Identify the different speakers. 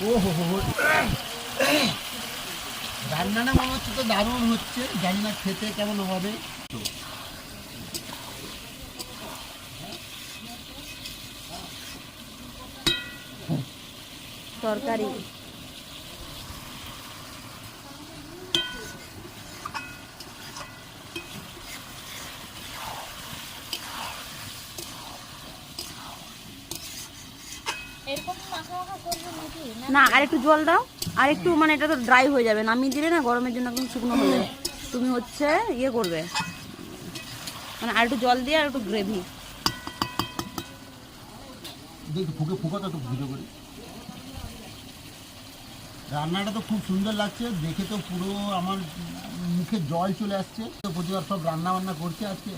Speaker 1: ও হো হো, রান্নাটা মনে হচ্ছে তো দারুণ হচ্ছে, জানি না খেতে কেমন হবে। তো
Speaker 2: তরকারি না, আর একটু জল দাও, আর একটু মানে এটা তো ড্রাই হয়ে যাবে, নামিয়ে দিলে না গরমের জন্য একদম শুকনো হয়ে যাবে। তুমি হচ্ছে ইয়ে করবে, মানে আর একটু জল দিয়ে আর একটু গ্রেভি।
Speaker 1: দেখি ফুকে ফুকাটা তো ভুজো করি। রান্নাটা তো খুব সুন্দর লাগছে দেখে, তো পুরো আমার মুখে জল চলে আসছে। তো প্রতিবার সব রান্না বান্না করছে আজকে।